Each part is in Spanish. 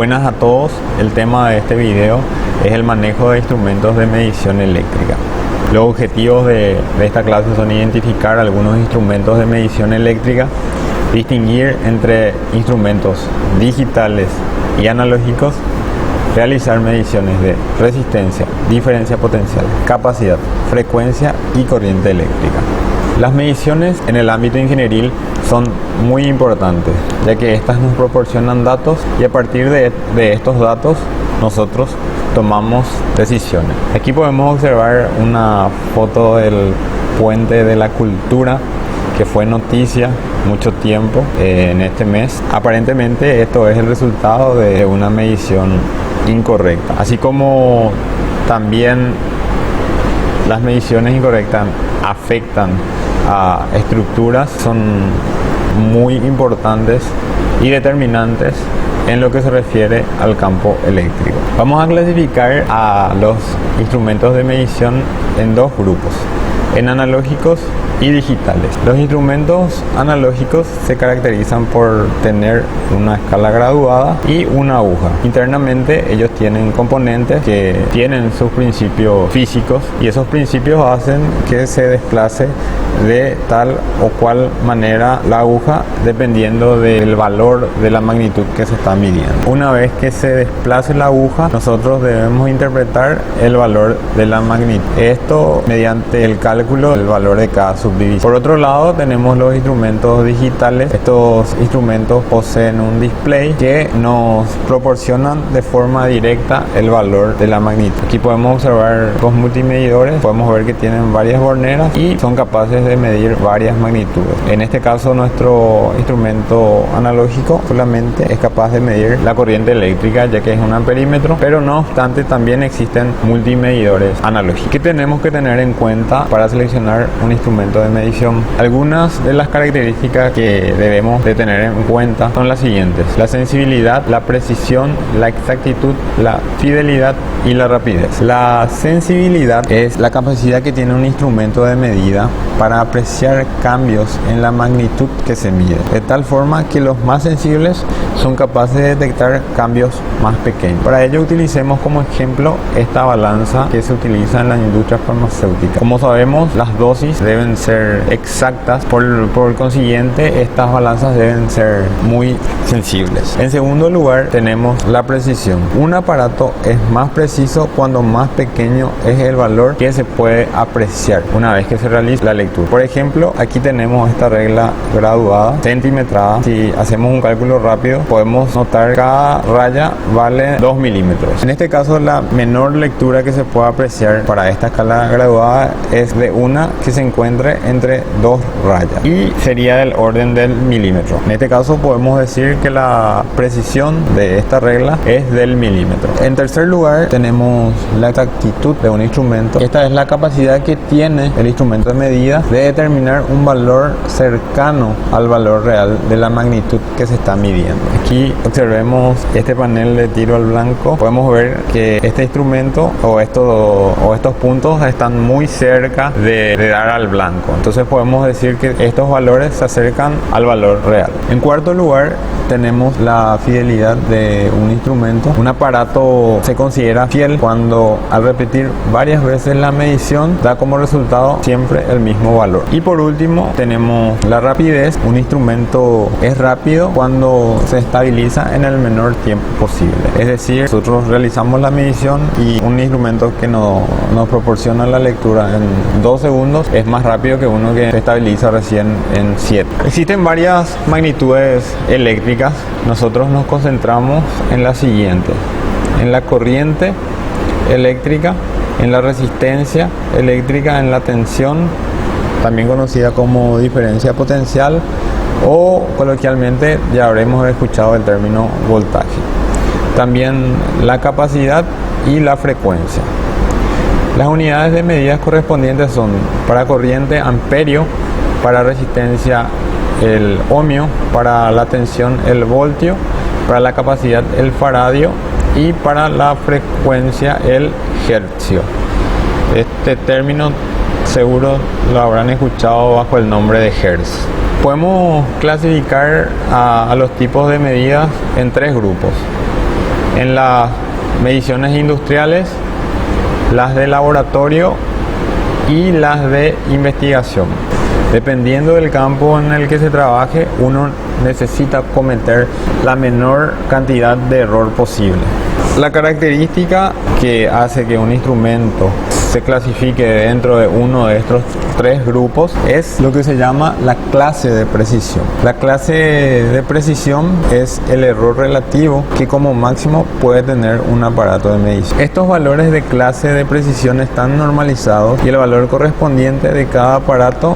Buenas a todos, el tema de este video es el manejo de instrumentos de medición eléctrica. Los objetivos de esta clase son identificar algunos instrumentos de medición eléctrica, distinguir entre instrumentos digitales y analógicos, realizar mediciones de resistencia, diferencia potencial, capacidad, frecuencia y corriente eléctrica. Las mediciones en el ámbito ingenieril son muy importantes, ya que estas nos proporcionan datos y a partir de estos datos nosotros tomamos decisiones. Aquí podemos observar una foto del puente de la cultura que fue noticia mucho tiempo en este mes. Aparentemente esto es el resultado de una medición incorrecta, así como también las mediciones incorrectas afectan a estructuras, son muy importantes y determinantes en lo que se refiere al campo eléctrico. Vamos a clasificar a los instrumentos de medición en dos grupos, en analógicos y digitales. Los instrumentos analógicos se caracterizan por tener una escala graduada y una aguja. Internamente ellos tienen componentes que tienen sus principios físicos y esos principios hacen que se desplace de tal o cual manera la aguja dependiendo del valor de la magnitud que se está midiendo. Una vez que se desplace la aguja, nosotros debemos interpretar el valor de la magnitud. Esto mediante el cálculo del valor de cada subdivisión. Por otro lado, tenemos los instrumentos digitales. Estos instrumentos poseen un display que nos proporcionan de forma directa el valor de la magnitud. Aquí podemos observar dos multimedidores, podemos ver que tienen varias borneras y son capaces de medir varias magnitudes. En este caso, nuestro instrumento analógico solamente es capaz de medir la corriente eléctrica, ya que es un amperímetro, pero no obstante también existen multimedidores analógicos. ¿Qué tenemos que tener en cuenta para seleccionar un instrumento de medición? Algunas de las características que debemos de tener en cuenta son las siguientes: la sensibilidad, la precisión, la exactitud, la fidelidad y la rapidez. La sensibilidad es la capacidad que tiene un instrumento de medida para apreciar cambios en la magnitud que se mide, de tal forma que los más sensibles son capaces de detectar cambios más pequeños. Para ello utilicemos como ejemplo esta balanza que se utiliza en la industria farmacéutica. Como sabemos, las dosis deben ser exactas, por consiguiente estas balanzas deben ser muy sensibles. En segundo lugar tenemos la precisión. Un aparato es más preciso cuando más pequeño es el valor que se puede apreciar una vez que se realiza la lectura. Por ejemplo, aquí tenemos esta regla graduada, centimetrada. Si hacemos un cálculo rápido podemos notar que cada raya vale 2 milímetros. En este caso la menor lectura que se puede apreciar para esta escala graduada es de una que se encuentre entre dos rayas y sería del orden del milímetro. En este caso podemos decir que la precisión de esta regla es del milímetro. En tercer lugar tenemos la exactitud de un instrumento. Esta es la capacidad que tiene el instrumento de medida de determinar un valor cercano al valor real de la magnitud que se está midiendo. Aquí observemos este panel de tiro al blanco. Podemos ver que este instrumento o estos puntos están muy cerca de dar al blanco. Entonces podemos decir que estos valores se acercan al valor real. En cuarto lugar tenemos la fidelidad de un instrumento. Un aparato se considera fiel cuando al repetir varias veces la medición da como resultado siempre el mismo valor. Y por último tenemos la rapidez. Un instrumento es rápido cuando se estabiliza en el menor tiempo posible. Es decir, nosotros realizamos la medición y un instrumento que nos proporciona la lectura en 2 segundos es más rápido que uno que se estabiliza recién en 7. Existen varias magnitudes eléctricas. Nosotros nos concentramos en la siguiente: en la corriente eléctrica, en la resistencia eléctrica, en la tensión, también conocida como diferencia potencial, o coloquialmente ya habremos escuchado el término voltaje. También la capacidad y la frecuencia. Las unidades de medidas correspondientes son: para corriente, amperio; para resistencia, el ohmio; para la tensión, el voltio; para la capacidad, el faradio; y para la frecuencia, el hercio. Este término seguro lo habrán escuchado bajo el nombre de hertz. Podemos clasificar a los tipos de medidas en 3 grupos: en las mediciones industriales, las de laboratorio y las de investigación. Dependiendo del campo en el que se trabaje, uno necesita cometer la menor cantidad de error posible. La característica que hace que un instrumento se clasifique dentro de uno de estos tres grupos es lo que se llama la clase de precisión. La clase de precisión es el error relativo que como máximo puede tener un aparato de medición. Estos valores de clase de precisión están normalizados y el valor correspondiente de cada aparato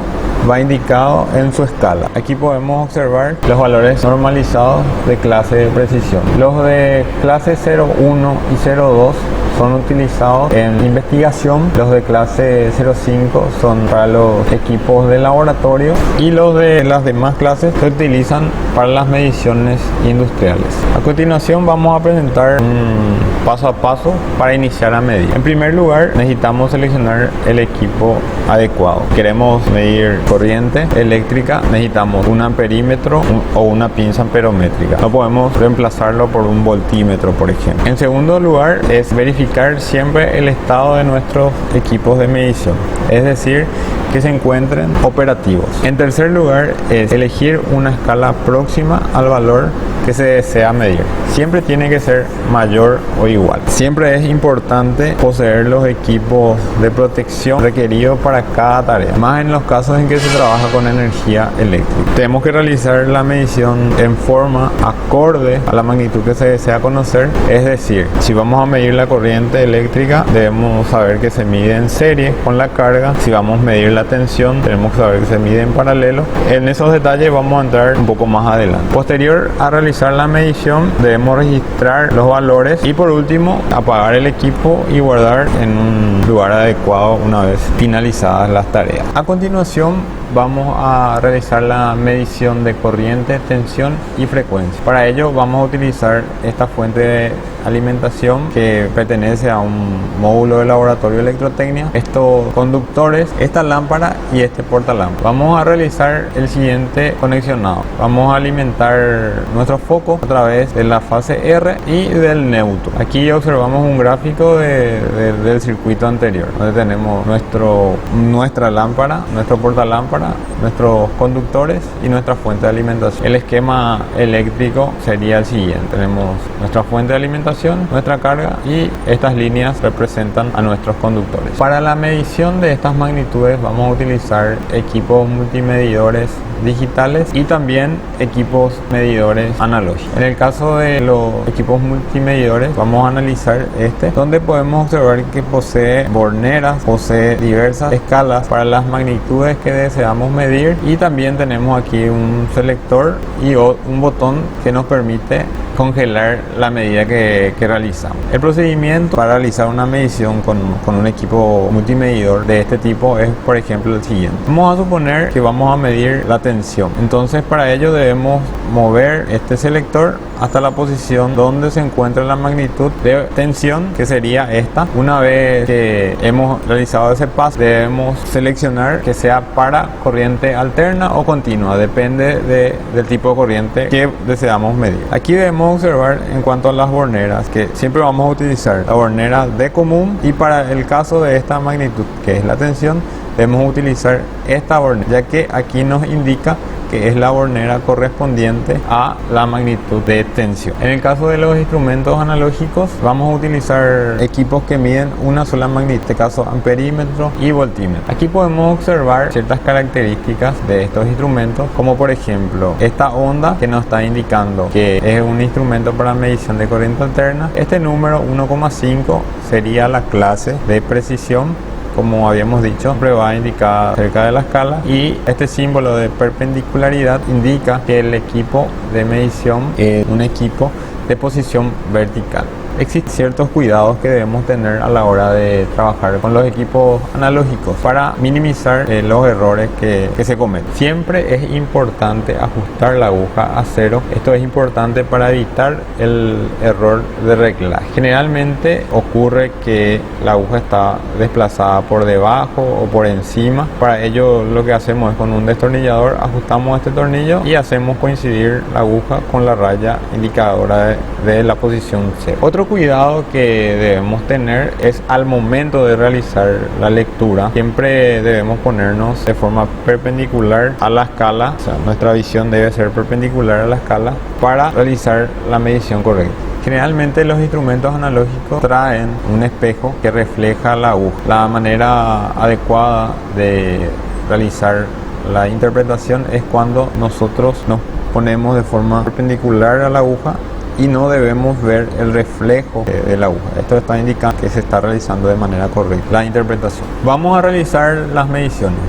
va indicado en su escala. Aquí podemos observar los valores normalizados de clase de precisión. Los de clase 0,1 y 0,2 son utilizados en investigación, los de clase 0,5 son para los equipos de laboratorio y los de las demás clases se utilizan para las mediciones industriales. A continuación vamos a presentar un paso a paso para iniciar a medir. En primer lugar, necesitamos seleccionar el equipo adecuado. Queremos medir corriente eléctrica, necesitamos un amperímetro o una pinza amperométrica. No podemos reemplazarlo por un voltímetro, por ejemplo. En segundo lugar, es verificar siempre el estado de nuestros equipos de medición, es decir, que se encuentren operativos. En tercer lugar, es elegir una escala próxima al valor que se desea medir. Siempre tiene que ser mayor o igual. Siempre es importante poseer los equipos de protección requeridos para cada tarea, más en los casos en que se trabaja con energía eléctrica. Tenemos que realizar la medición en forma acorde a la magnitud que se desea conocer, es decir, si vamos a medir la corriente eléctrica, debemos saber que se mide en serie con la carga. Si vamos a medir la tensión, tenemos que saber que se mide en paralelo. En esos detalles vamos a entrar un poco más adelante. Posterior a realizar la medición, debemos registrar los valores y por último apagar el equipo y guardar en un lugar adecuado una vez finalizadas las tareas. A continuación vamos a realizar la medición de corriente, tensión y frecuencia. Para ello vamos a utilizar esta fuente de alimentación que pertenece a un módulo de laboratorio de electrotecnia, estos conductores, esta lámpara y este portalámpara. Vamos a realizar el siguiente conexionado. Vamos a alimentar nuestro foco a través de la fase R y del neutro. Aquí observamos un gráfico del circuito anterior, donde tenemos nuestra lámpara, nuestro portalámpara, nuestros conductores y nuestra fuente de alimentación. El esquema eléctrico sería el siguiente: tenemos nuestra fuente de alimentación, nuestra carga y estas líneas representan a nuestros conductores. Para la medición de estas magnitudes vamos a utilizar equipos multimedidores digitales y también equipos medidores analógicos. En el caso de los equipos multimedidores vamos a analizar donde podemos observar que posee borneras, posee diversas escalas para las magnitudes que deseamos medir y también tenemos aquí un selector y un botón que nos permite congelar la medida que realizamos. El procedimiento para realizar una medición con un equipo multimedidor de este tipo es, por ejemplo, el siguiente. Vamos a suponer que vamos a medir la tensión. Entonces, para ello debemos mover este selector hasta la posición donde se encuentra la magnitud de tensión, que sería esta. Una vez que hemos realizado ese paso, debemos seleccionar que sea para corriente alterna o continua, depende del tipo de corriente que deseamos medir. Aquí debemos observar en cuanto a las borneras que siempre vamos a utilizar la bornera D común y para el caso de esta magnitud, que es la tensión, debemos utilizar esta bornera, ya que aquí nos indica que es la bornera correspondiente a la magnitud de tensión. En el caso de los instrumentos analógicos vamos a utilizar equipos que miden una sola magnitud, en este caso amperímetro y voltímetro. Aquí podemos observar ciertas características de estos instrumentos, como por ejemplo esta onda que nos está indicando que es un instrumento para medición de corriente alterna. Este número 1,5 sería la clase de precisión. Como habíamos dicho, siempre va indicada cerca de la escala y este símbolo de perpendicularidad indica que el equipo de medición es un equipo de posición vertical. Existen ciertos cuidados que debemos tener a la hora de trabajar con los equipos analógicos para minimizar los errores que se cometen. Siempre es importante ajustar la aguja a cero. Esto es importante para evitar el error de reglaje. Generalmente ocurre que la aguja está desplazada por debajo o por encima. Para ello lo que hacemos es con un destornillador ajustamos este tornillo y hacemos coincidir la aguja con la raya indicadora de la posición cero. Otro cuidado que debemos tener es al momento de realizar la lectura. Siempre debemos ponernos de forma perpendicular a la escala, o sea, nuestra visión debe ser perpendicular a la escala para realizar la medición correcta. Generalmente los instrumentos analógicos traen un espejo que refleja la aguja. La manera adecuada de realizar la interpretación es cuando nosotros nos ponemos de forma perpendicular a la aguja y no debemos ver el reflejo de la aguja. Esto está indicando que se está realizando de manera correcta la interpretación. Vamos a realizar las mediciones.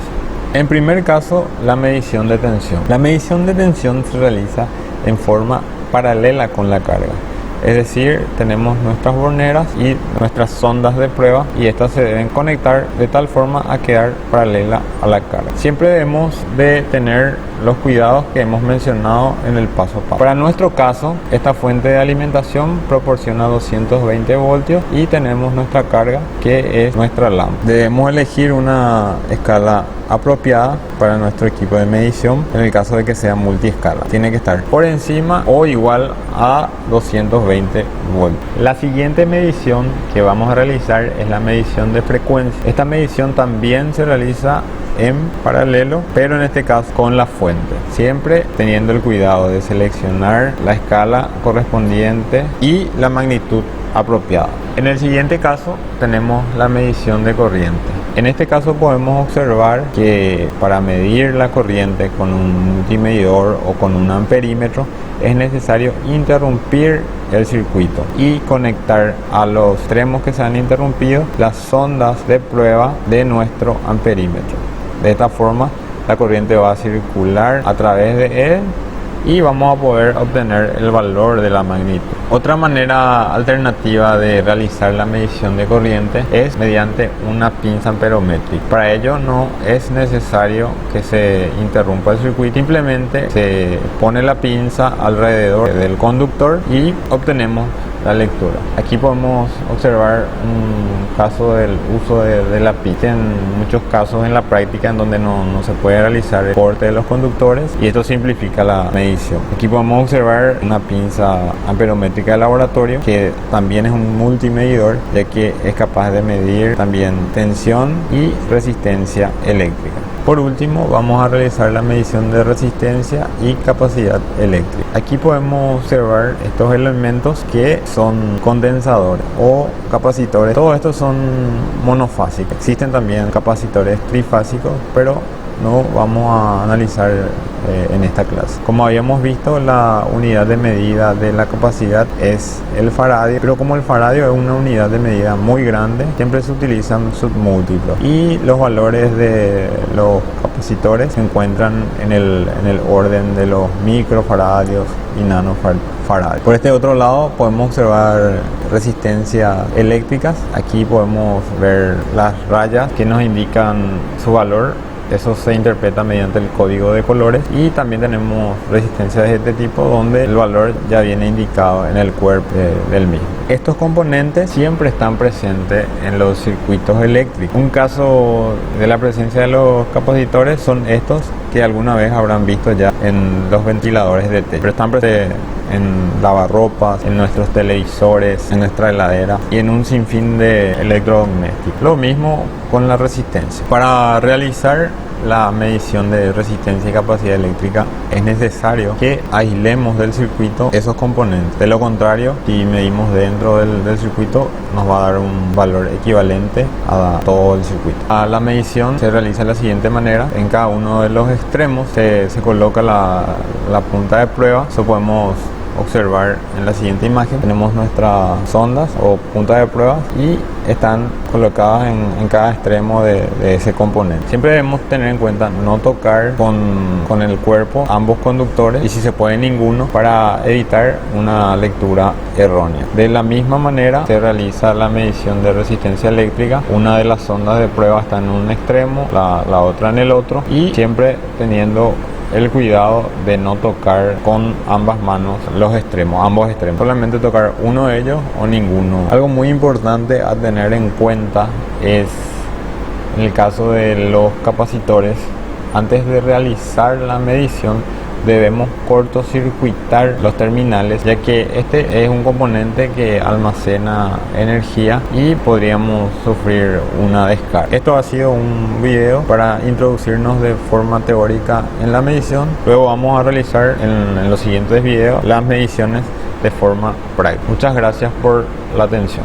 En primer caso, la medición de tensión. La medición de tensión se realiza en forma paralela con la carga. Es decir, tenemos nuestras borneras y nuestras sondas de prueba y estas se deben conectar de tal forma a quedar paralela a la carga. Siempre debemos de tener los cuidados que hemos mencionado en el paso a paso. Para nuestro caso, esta fuente de alimentación proporciona 220 voltios y tenemos nuestra carga que es nuestra lámpara. Debemos elegir una escala apropiada para nuestro equipo de medición en el caso de que sea multiescala. Tiene que estar por encima o igual a 220 voltios. La siguiente medición que vamos a realizar es la medición de frecuencia. Esta medición también se realiza en paralelo, pero en este caso con la fuente, siempre teniendo el cuidado de seleccionar la escala correspondiente y la magnitud apropiada. En el siguiente caso tenemos la medición de corriente. En este caso podemos observar que para medir la corriente con un multimedidor o con un amperímetro es necesario interrumpir el circuito y conectar a los extremos que se han interrumpido las sondas de prueba de nuestro amperímetro. De esta forma la corriente va a circular a través de él y vamos a poder obtener el valor de la magnitud. Otra manera alternativa de realizar la medición de corriente es mediante una pinza amperométrica. Para ello no es necesario que se interrumpa el circuito, simplemente se pone la pinza alrededor del conductor y obtenemos la lectura. Aquí podemos observar un caso del uso de la pinza en muchos casos en la práctica en donde no se puede realizar el corte de los conductores y esto simplifica la medición. Aquí podemos observar una pinza amperométrica de laboratorio que también es un multimedidor, ya que es capaz de medir también tensión y resistencia eléctrica. Por último, vamos a realizar la medición de resistencia y capacidad eléctrica. Aquí podemos observar estos elementos que son condensadores o capacitores. Todos estos son monofásicos. Existen también capacitores trifásicos, pero no vamos a analizar en esta clase. Como habíamos visto, la unidad de medida de la capacidad es el faradio, pero como el faradio es una unidad de medida muy grande, siempre se utilizan submúltiplos y los valores de los capacitores se encuentran en el orden de los microfaradios y nanofaradios. Por este otro lado podemos observar resistencias eléctricas. Aquí podemos ver las rayas que nos indican su valor. Eso se interpreta mediante el código de colores y también tenemos resistencias de este tipo donde el valor ya viene indicado en el cuerpo del mismo. Estos componentes siempre están presentes en los circuitos eléctricos. Un caso de la presencia de los capacitores son estos que alguna vez habrán visto ya en los ventiladores de techo. Pero están presentes en lavarropas, en nuestros televisores, en nuestra heladera y en un sinfín de electrodomésticos. Lo mismo con la resistencia. Para realizar la medición de resistencia y capacidad eléctrica es necesario que aislemos del circuito esos componentes. De lo contrario, si medimos dentro del circuito nos va a dar un valor equivalente a todo el circuito. La medición se realiza de la siguiente manera. En cada uno de los extremos se coloca la punta de prueba. Eso podemos observar en la siguiente imagen, tenemos nuestras sondas o puntas de pruebas y están colocadas en cada extremo de ese componente. Siempre debemos tener en cuenta no tocar con el cuerpo ambos conductores y si se puede ninguno para evitar una lectura errónea. De la misma manera se realiza la medición de resistencia eléctrica. Una de las sondas de prueba está en un extremo, la otra en el otro, y siempre teniendo el cuidado de no tocar con ambas manos ambos extremos, solamente tocar uno de ellos o ninguno. Algo muy importante a tener en cuenta es, en el caso de los capacitores, antes de realizar la medición debemos cortocircuitar los terminales, ya que este es un componente que almacena energía y podríamos sufrir una descarga. Esto ha sido un video para introducirnos de forma teórica en la medición. Luego vamos a realizar en los siguientes videos las mediciones de forma práctica. Muchas gracias por la atención.